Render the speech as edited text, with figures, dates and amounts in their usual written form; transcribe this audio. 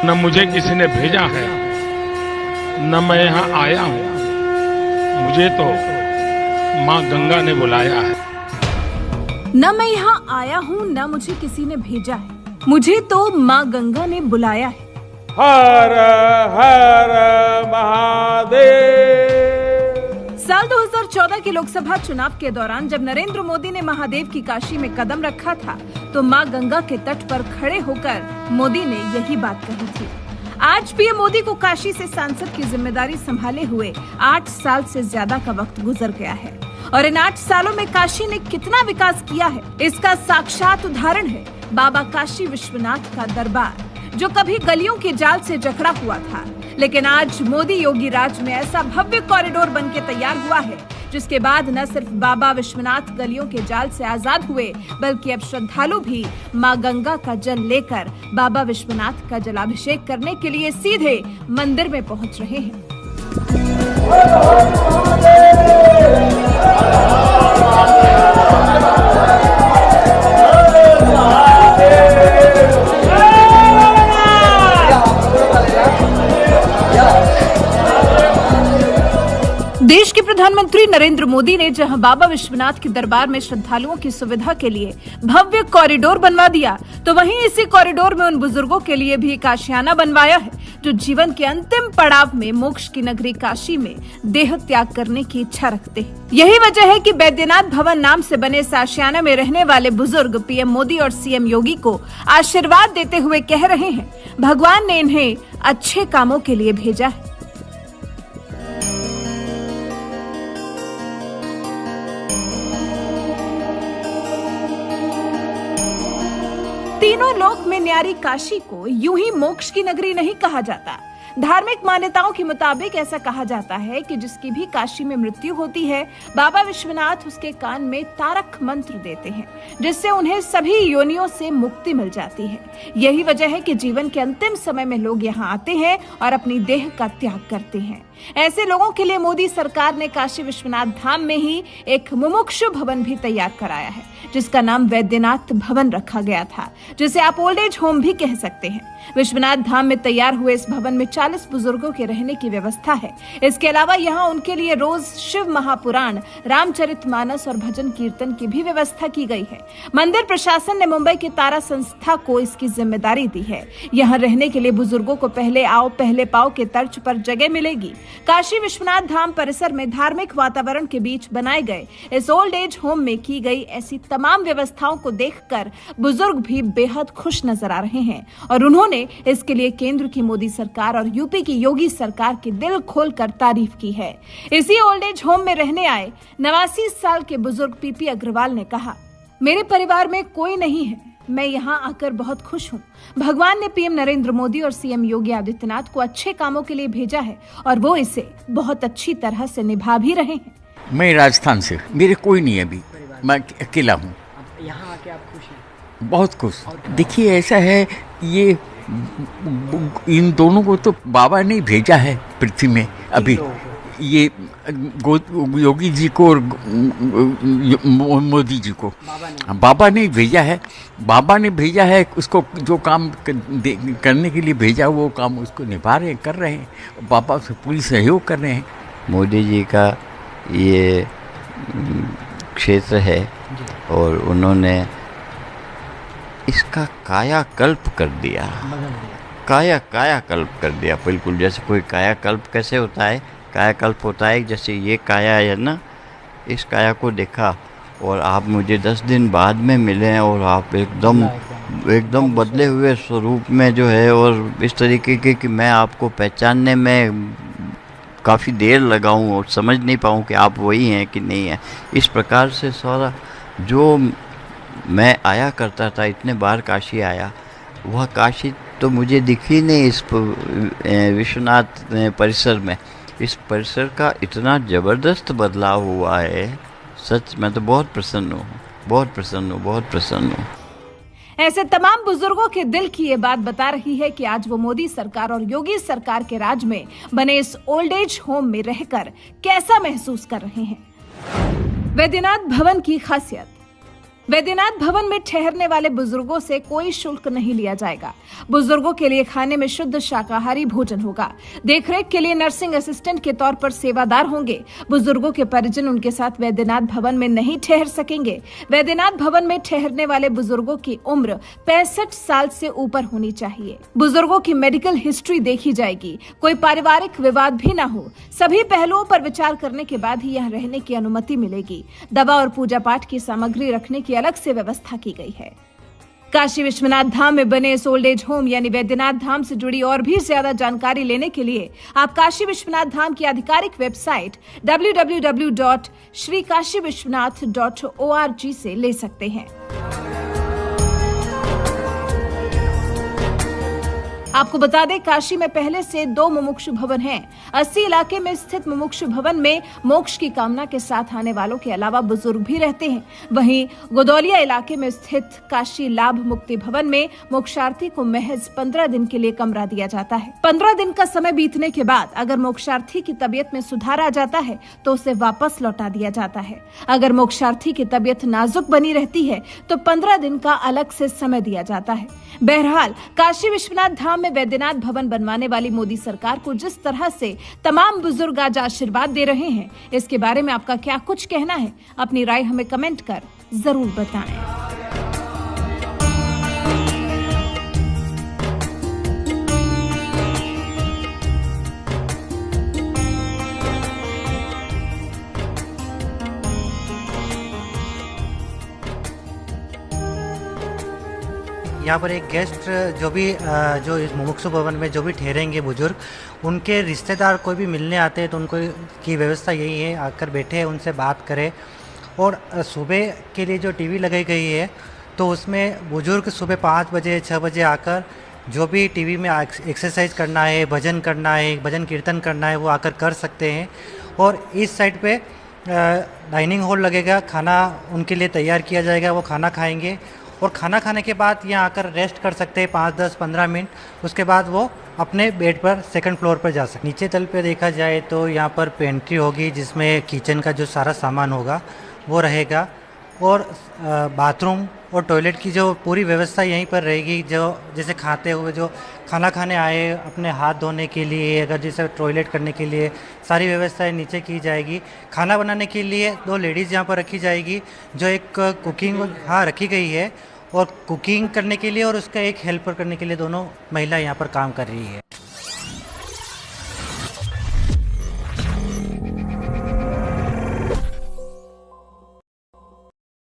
न मुझे किसी ने भेजा है, न मैं यहाँ आया हूँ। मुझे तो माँ गंगा ने बुलाया है। न मैं यहाँ आया हूँ, न मुझे किसी ने भेजा है, मुझे तो माँ गंगा ने बुलाया है। हर हर महादेव। साल 2014 के लोकसभा चुनाव के दौरान जब नरेंद्र मोदी ने महादेव की काशी में कदम रखा था, तो मां गंगा के तट पर खड़े होकर मोदी ने यही बात कही थी। आज पीएम मोदी को काशी से सांसद की जिम्मेदारी संभाले हुए 8 साल से ज्यादा का वक्त गुजर गया है और इन 8 सालों में काशी ने कितना विकास किया है, इसका साक्षात उदाहरण है बाबा काशी विश्वनाथ का दरबार, जो कभी गलियों के जाल से जकड़ा हुआ था, लेकिन आज मोदी योगी राज में ऐसा भव्य कॉरिडोर बनके तैयार हुआ है, जिसके बाद न सिर्फ बाबा विश्वनाथ गलियों के जाल से आजाद हुए, बल्कि अब श्रद्धालु भी मां गंगा का जल लेकर बाबा विश्वनाथ का जलाभिषेक करने के लिए सीधे मंदिर में पहुंच रहे हैं। देश के प्रधानमंत्री नरेंद्र मोदी ने जहां बाबा विश्वनाथ के दरबार में श्रद्धालुओं की सुविधा के लिए भव्य कॉरिडोर बनवा दिया, तो वहीं इसी कॉरिडोर में उन बुजुर्गों के लिए भी एक आशियाना बनवाया है, जो जीवन के अंतिम पड़ाव में मोक्ष की नगरी काशी में देह त्याग करने की इच्छा रखते हैं। यही वजह है कि बैद्यनाथ भवन नाम से बने इस आशियाना में रहने वाले बुजुर्ग पीएम मोदी और सीएम योगी को आशीर्वाद देते हुए कह रहे हैं, भगवान ने इन्हें अच्छे कामों के लिए भेजा है। तीनों लोक में न्यारी काशी को यूं ही मोक्ष की नगरी नहीं कहा जाता। धार्मिक मान्यताओं के मुताबिक ऐसा कहा जाता है कि जिसकी भी काशी में मृत्यु होती है, बाबा विश्वनाथ उसके कान में तारक मंत्र देते हैं, जिससे उन्हें सभी योनियों से मुक्ति मिल जाती है। यही वजह है कि जीवन के अंतिम समय में लोग यहाँ आते हैं और अपनी देह का त्याग करते हैं। ऐसे लोगों के लिए मोदी सरकार ने काशी विश्वनाथ धाम में ही एक मुमुक्षु भवन भी तैयार कराया है, जिसका नाम वैद्यनाथ भवन रखा गया था, जिसे आप ओल्ड एज होम भी कह सकते हैं। विश्वनाथ धाम में तैयार हुए इस भवन में 40 बुजुर्गों के रहने की व्यवस्था है। इसके अलावा यहाँ उनके लिए रोज शिव महापुराण, रामचरितमानस और भजन कीर्तन की भी व्यवस्था की गई है। मंदिर प्रशासन ने मुंबई की तारा संस्था को इसकी जिम्मेदारी दी है। यहाँ रहने के लिए बुजुर्गों को पहले आओ पहले पाओ के तर्ज पर जगह मिलेगी। काशी विश्वनाथ धाम परिसर में धार्मिक वातावरण के बीच बनाए गए इस ओल्ड एज होम में की गई ऐसी तमाम व्यवस्थाओं को देखकर बुजुर्ग भी बेहद खुश नजर आ रहे हैं और उन्होंने इसके लिए केंद्र की मोदी सरकार और यूपी की योगी सरकार की दिल खोलकर तारीफ की है। इसी ओल्ड एज होम में रहने आए 89 साल के बुजुर्ग पीपी अग्रवाल ने कहा, मेरे परिवार में कोई नहीं है, मैं यहाँ आकर बहुत खुश हूँ। भगवान ने पीएम नरेंद्र मोदी और सीएम योगी आदित्यनाथ को अच्छे कामों के लिए भेजा है और वो इसे बहुत अच्छी तरह से निभा भी रहे हैं। मैं राजस्थान से, मेरे कोई नहीं है अभी, मैं अकेला हूँ। यहाँ आके आप खुश हैं? बहुत खुश। देखिए ऐसा है, ये इन दोनों को तो बाबा ने भेजा है पृथ्वी में। अभी ये योगी जी को और मोदी जी को बाबा ने भेजा है। बाबा ने भेजा है, उसको जो काम करने के लिए भेजा वो काम उसको निभा रहे हैं, कर रहे हैं। बाबा से पूरी सहयोग कर रहे हैं। मोदी जी का ये क्षेत्र है और उन्होंने इसका कायाकल्प कर दिया, कायाकल्प कर दिया। बिल्कुल जैसे कोई कायाकल्प कैसे होता है, कायाकल्प होता है जैसे ये काया है ना, इस काया को देखा और आप मुझे 10 दिन बाद में मिले हैं और आप एकदम बदले हुए स्वरूप में जो है, और इस तरीके के कि मैं आपको पहचानने में काफ़ी देर लगाऊं और समझ नहीं पाऊं कि आप वही हैं कि नहीं हैं। इस प्रकार से सारा जो मैं आया करता था, इतने बार काशी आया, वह काशी तो मुझे दिखी नहीं इस विश्वनाथ परिसर में। इस परिसर का इतना ज़बरदस्त बदलाव हुआ है, सच मैं तो बहुत प्रसन्न हूँ। ऐसे तमाम बुजुर्गों के दिल की ये बात बता रही है कि आज वो मोदी सरकार और योगी सरकार के राज में बने इस ओल्ड एज होम में रहकर कैसा महसूस कर रहे हैं। वैद्यनाथ भवन की खासियत, वैद्यनाथ भवन में ठहरने वाले बुजुर्गों से कोई शुल्क नहीं लिया जाएगा। बुजुर्गों के लिए खाने में शुद्ध शाकाहारी भोजन होगा। देखरेख के लिए नर्सिंग असिस्टेंट के तौर पर सेवादार होंगे। बुजुर्गों के परिजन उनके साथ वैद्यनाथ भवन में नहीं ठहर सकेंगे। वैद्यनाथ भवन में ठहरने वाले बुजुर्गों की उम्र 65 साल से ऊपर होनी चाहिए। बुजुर्गों की मेडिकल हिस्ट्री देखी जाएगी। कोई पारिवारिक विवाद भी न हो। सभी पहलुओं पर विचार करने के बाद ही यहाँ रहने की अनुमति मिलेगी। दवा और पूजा पाठ की सामग्री रखने की अलग से व्यवस्था की गई है। काशी विश्वनाथ धाम में बने इस ओल्ड एज होम यानी वैद्यनाथ धाम से जुड़ी और भी ज्यादा जानकारी लेने के लिए आप काशी विश्वनाथ धाम की आधिकारिक वेबसाइट www.shrikashivishwanath.org से ले सकते हैं। आपको बता दें, काशी में पहले से 2 मुमुक्षु भवन हैं। 80 इलाके में स्थित मुमुक्षु भवन में मोक्ष की कामना के साथ आने वालों के अलावा बुजुर्ग भी रहते हैं। वहीं गोदौलिया इलाके में स्थित काशी लाभ मुक्ति भवन में मोक्षार्थी को महज 15 दिन के लिए कमरा दिया जाता है। 15 दिन का समय बीतने के बाद अगर मोक्षार्थी की तबीयत में सुधार आ जाता है तो उसे वापस लौटा दिया जाता है। अगर मोक्षार्थी की तबीयत नाजुक बनी रहती है तो 15 दिन का अलग से समय दिया जाता है। बहरहाल, काशी विश्वनाथ धाम में वैद्यनाथ भवन बनवाने वाली मोदी सरकार को जिस तरह से तमाम बुजुर्ग आज आशीर्वाद दे रहे हैं, इसके बारे में आपका क्या कुछ कहना है? अपनी राय हमें कमेंट कर जरूर बताएं। यहाँ पर एक गेस्ट जो इस मुमुक्षु भवन में जो भी ठहरेंगे बुजुर्ग, उनके रिश्तेदार कोई भी मिलने आते हैं तो उनको की व्यवस्था यही है, आकर बैठे उनसे बात करें। और सुबह के लिए जो टीवी लगाई गई है तो उसमें बुजुर्ग सुबह 5 बजे 6 बजे आकर जो भी टीवी में एक्सरसाइज करना है, भजन करना है, भजन कीर्तन करना है, वो आकर कर सकते हैं। और इस साइड पे डाइनिंग हॉल लगेगा, खाना उनके लिए तैयार किया जाएगा, वो खाना खाएंगे और खाना खाने के बाद यहाँ आकर रेस्ट कर सकते हैं 5, 10, 15 मिनट। उसके बाद वो अपने बेड पर 2nd फ्लोर पर जा सकते। नीचे तल पे देखा जाए तो यहाँ पर पेंट्री होगी जिसमें किचन का जो सारा सामान होगा वो रहेगा और बाथरूम और टॉयलेट की जो पूरी व्यवस्था यहीं पर रहेगी। जो जैसे खाते हुए जो खाना खाने आए, अपने हाथ धोने के लिए, अगर जैसे टॉयलेट करने के लिए, सारी व्यवस्थाएं नीचे की जाएगी। खाना बनाने के लिए 2 लेडीज़ यहाँ पर रखी जाएगी, जो एक कुकिंग रखी गई है और कुकिंग करने के लिए और उसका एक हेल्पर करने के लिए दोनों महिला यहाँ पर काम कर रही है।